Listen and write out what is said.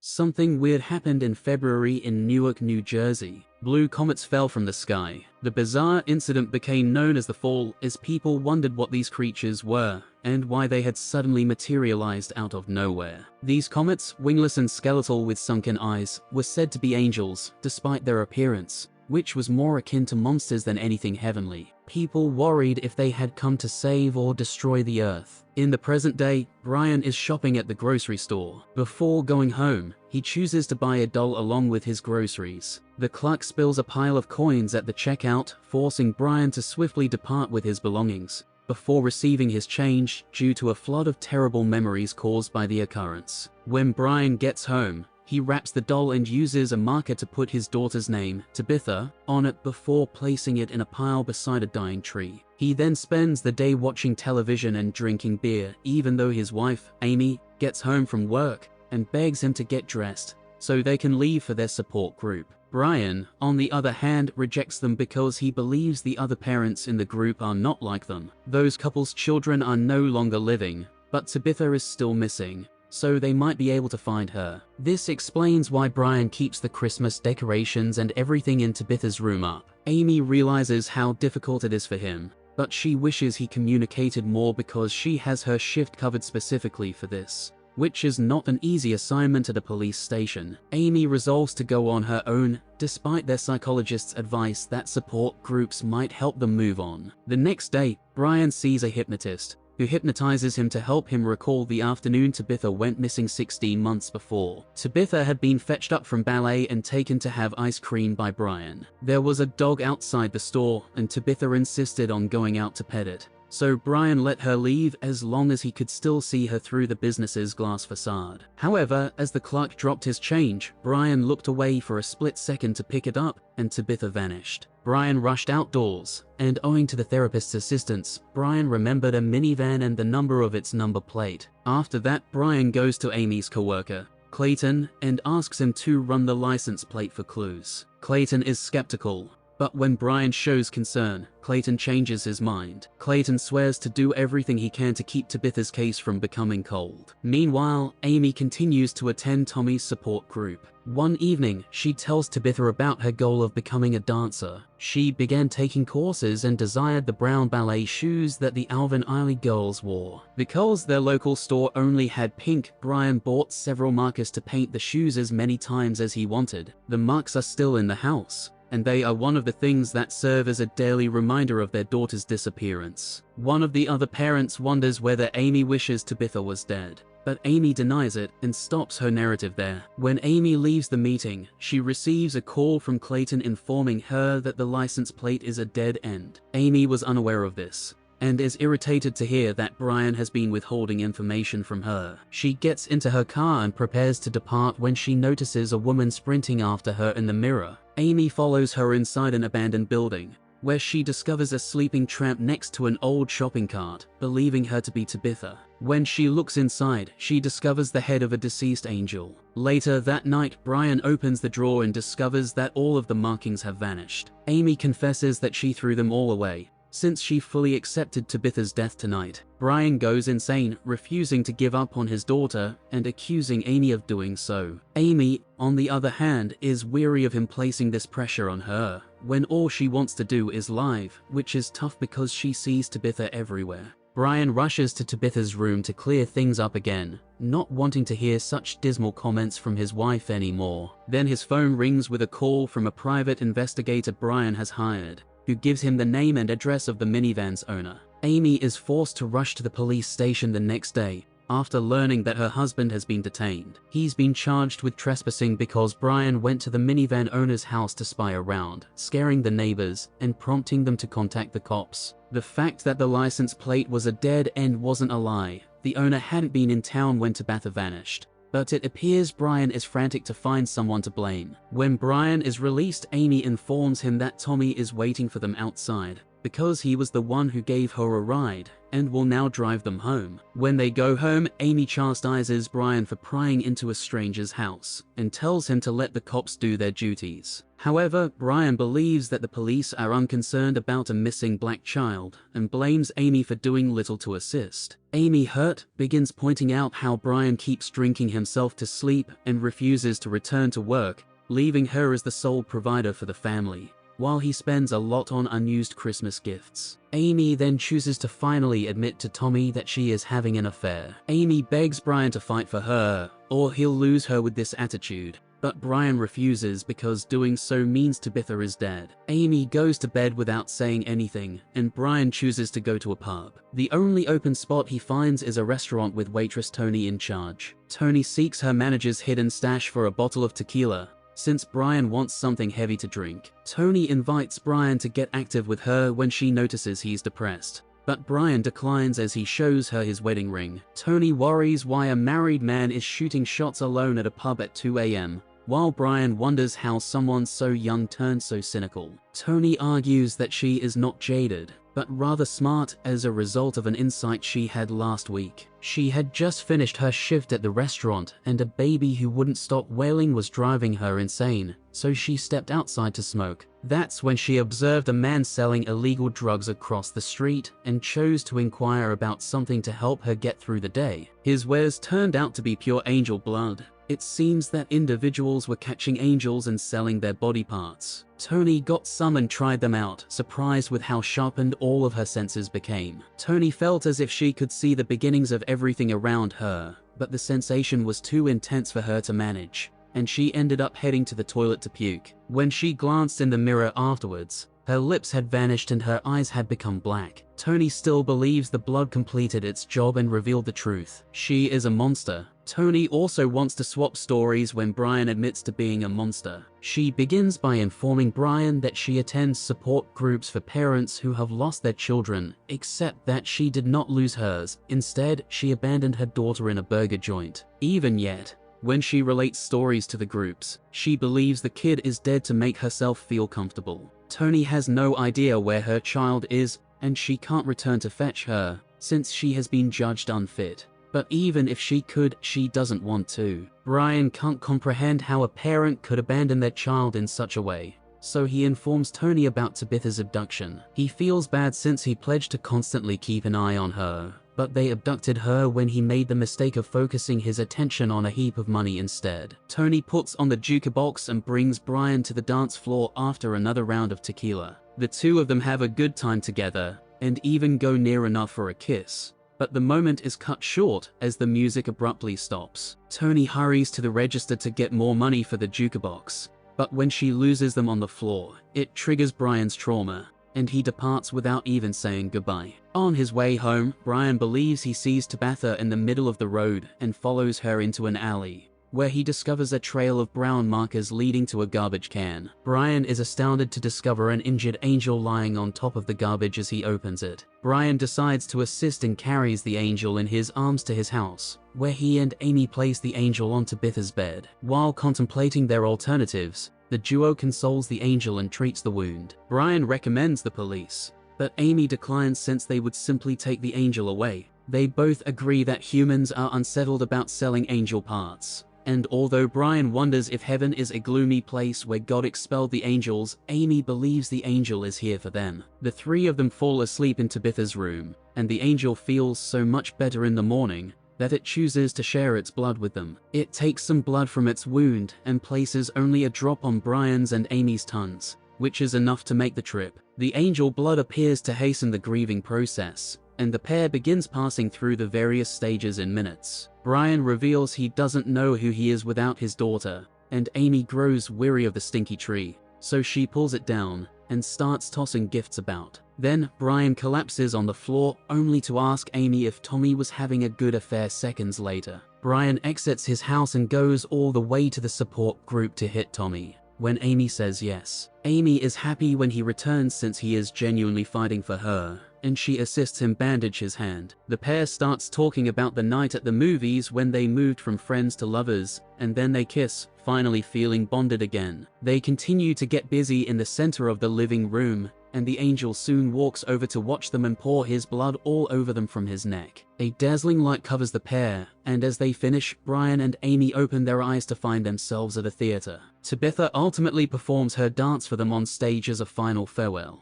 Something weird happened in February in Newark, New Jersey. Blue comets fell from the sky. The bizarre incident became known as the Fall, as people wondered what these creatures were, and why they had suddenly materialized out of nowhere. These comets, wingless and skeletal with sunken eyes, were said to be angels, despite their appearance, which was more akin to monsters than anything heavenly. People worried if they had come to save or destroy the Earth. In the present day, Brian is shopping at the grocery store. Before going home, he chooses to buy a doll along with his groceries. The clerk spills a pile of coins at the checkout, forcing Brian to swiftly depart with his belongings, before receiving his change due to a flood of terrible memories caused by the occurrence. When Brian gets home, he wraps the doll and uses a marker to put his daughter's name, Tabitha, on it before placing it in a pile beside a dying tree. He then spends the day watching television and drinking beer, even though his wife, Amy, gets home from work and begs him to get dressed so they can leave for their support group. Brian, on the other hand, rejects them because he believes the other parents in the group are not like them. Those couple's children are no longer living, but Tabitha is still missing, so they might be able to find her. This explains why Brian keeps the Christmas decorations and everything in Tabitha's room up. Amy realizes how difficult it is for him, but she wishes he communicated more because she has her shift covered specifically for this, which is not an easy assignment at a police station. Amy resolves to go on her own, despite their psychologist's advice that support groups might help them move on. The next day, Brian sees a hypnotist, who hypnotizes him to help him recall the afternoon Tabitha went missing 16 months before. Tabitha had been fetched up from ballet and taken to have ice cream by Brian. There was a dog outside the store, and Tabitha insisted on going out to pet it, so Brian let her leave as long as he could still see her through the business's glass facade. However, as the clerk dropped his change, Brian looked away for a split second to pick it up, and Tabitha vanished. Brian rushed outdoors, and owing to the therapist's assistance, Brian remembered a minivan and the number of its number plate. After that, Brian goes to Amy's coworker, Clayton, and asks him to run the license plate for clues. Clayton is skeptical, but when Brian shows concern, Clayton changes his mind. Clayton swears to do everything he can to keep Tabitha's case from becoming cold. Meanwhile, Amy continues to attend Tommy's support group. One evening, she tells Tabitha about her goal of becoming a dancer. She began taking courses and desired the brown ballet shoes that the Alvin Ailey girls wore. Because their local store only had pink, Brian bought several markers to paint the shoes as many times as he wanted. The marks are still in the house, and they are one of the things that serve as a daily reminder of their daughter's disappearance. One of the other parents wonders whether Amy wishes Tabitha was dead, but Amy denies it and stops her narrative there. When Amy leaves the meeting, she receives a call from Clayton informing her that the license plate is a dead end. Amy was unaware of this, and is irritated to hear that Brian has been withholding information from her. She gets into her car and prepares to depart when she notices a woman sprinting after her in the mirror. Amy follows her inside an abandoned building, where she discovers a sleeping tramp next to an old shopping cart, believing her to be Tabitha. When she looks inside, she discovers the head of a deceased angel. Later that night, Brian opens the drawer and discovers that all of the markings have vanished. Amy confesses that she threw them all away, since she fully accepted Tabitha's death tonight. Brian goes insane, refusing to give up on his daughter and accusing Amy of doing so. Amy, on the other hand, is weary of him placing this pressure on her, when all she wants to do is live, which is tough because she sees Tabitha everywhere. Brian rushes to Tabitha's room to clear things up again, not wanting to hear such dismal comments from his wife anymore. Then his phone rings with a call from a private investigator Brian has hired, who gives him the name and address of the minivan's owner. Amy is forced to rush to the police station the next day, after learning that her husband has been detained. He's been charged with trespassing because Brian went to the minivan owner's house to spy around, scaring the neighbors and prompting them to contact the cops. The fact that the license plate was a dead end wasn't a lie. The owner hadn't been in town when Tabitha vanished, but it appears Brian is frantic to find someone to blame. When Brian is released, Amy informs him that Tommy is waiting for them outside, because he was the one who gave her a ride and will now drive them home. When they go home, Amy chastises Brian for prying into a stranger's house and tells him to let the cops do their duties. However, Brian believes that the police are unconcerned about a missing black child and blames Amy for doing little to assist. Amy, hurt, begins pointing out how Brian keeps drinking himself to sleep and refuses to return to work, leaving her as the sole provider for the family, while he spends a lot on unused Christmas gifts. Amy then chooses to finally admit to Tommy that she is having an affair. Amy begs Brian to fight for her, or he'll lose her with this attitude. But Brian refuses because doing so means Tabitha is dead. Amy goes to bed without saying anything, and Brian chooses to go to a pub. The only open spot he finds is a restaurant with waitress Tony in charge. Tony seeks her manager's hidden stash for a bottle of tequila, since Brian wants something heavy to drink. Tony invites Brian to get active with her when she notices he's depressed, but Brian declines as he shows her his wedding ring. Tony worries why a married man is shooting shots alone at a pub at 2 a.m., while Brian wonders how someone so young turned so cynical. Tony argues that she is not jaded, but rather smart as a result of an insight she had last week. She had just finished her shift at the restaurant, and a baby who wouldn't stop wailing was driving her insane, so she stepped outside to smoke. That's when she observed a man selling illegal drugs across the street and chose to inquire about something to help her get through the day. His wares turned out to be pure angel blood. It seems that individuals were catching angels and selling their body parts. Tony got some and tried them out, surprised with how sharpened all of her senses became. Tony felt as if she could see the beginnings of everything around her, but the sensation was too intense for her to manage, and she ended up heading to the toilet to puke. When she glanced in the mirror afterwards, her lips had vanished and her eyes had become black. Tony still believes the blood completed its job and revealed the truth. She is a monster. Tony also wants to swap stories when Brian admits to being a monster. She begins by informing Brian that she attends support groups for parents who have lost their children, except that she did not lose hers. Instead, she abandoned her daughter in a burger joint. Even yet, when she relates stories to the groups, she believes the kid is dead to make herself feel comfortable. Tony has no idea where her child is, and she can't return to fetch her, since she has been judged unfit. But even if she could, she doesn't want to. Brian can't comprehend how a parent could abandon their child in such a way, so he informs Tony about Tabitha's abduction. He feels bad since he pledged to constantly keep an eye on her, but they abducted her when he made the mistake of focusing his attention on a heap of money instead. Tony puts on the jukebox and brings Brian to the dance floor after another round of tequila. The two of them have a good time together, and even go near enough for a kiss. But the moment is cut short as the music abruptly stops. Tony hurries to the register to get more money for the jukebox, but when she loses them on the floor, it triggers Brian's trauma, and he departs without even saying goodbye. On his way home, Brian believes he sees Tabitha in the middle of the road and follows her into an alley, where he discovers a trail of brown markers leading to a garbage can. Brian is astounded to discover an injured angel lying on top of the garbage as he opens it. Brian decides to assist and carries the angel in his arms to his house, where he and Amy place the angel on Tabitha's bed. While contemplating their alternatives, the duo consoles the angel and treats the wound. Brian recommends the police, but Amy declines since they would simply take the angel away. They both agree that humans are unsettled about selling angel parts. And although Brian wonders if heaven is a gloomy place where God expelled the angels, Amy believes the angel is here for them. The three of them fall asleep in Tabitha's room, and the angel feels so much better in the morning that it chooses to share its blood with them. It takes some blood from its wound and places only a drop on Brian's and Amy's tongues, which is enough to make the trip. The angel blood appears to hasten the grieving process, and the pair begins passing through the various stages in minutes. Brian reveals he doesn't know who he is without his daughter, and Amy grows weary of the stinky tree, so she pulls it down and starts tossing gifts about. Then Brian collapses on the floor only to ask Amy if Tommy was having a good affair seconds later. Brian exits his house and goes all the way to the support group to hit Tommy, when Amy says yes. Amy is happy when he returns since he is genuinely fighting for her, and she assists him bandage his hand. The pair starts talking about the night at the movies when they moved from friends to lovers, and then they kiss, finally feeling bonded again. They continue to get busy in the center of the living room, and the angel soon walks over to watch them and pour his blood all over them from his neck. A dazzling light covers the pair, and as they finish, Brian and Amy open their eyes to find themselves at a theater. Tabitha ultimately performs her dance for them on stage as a final farewell.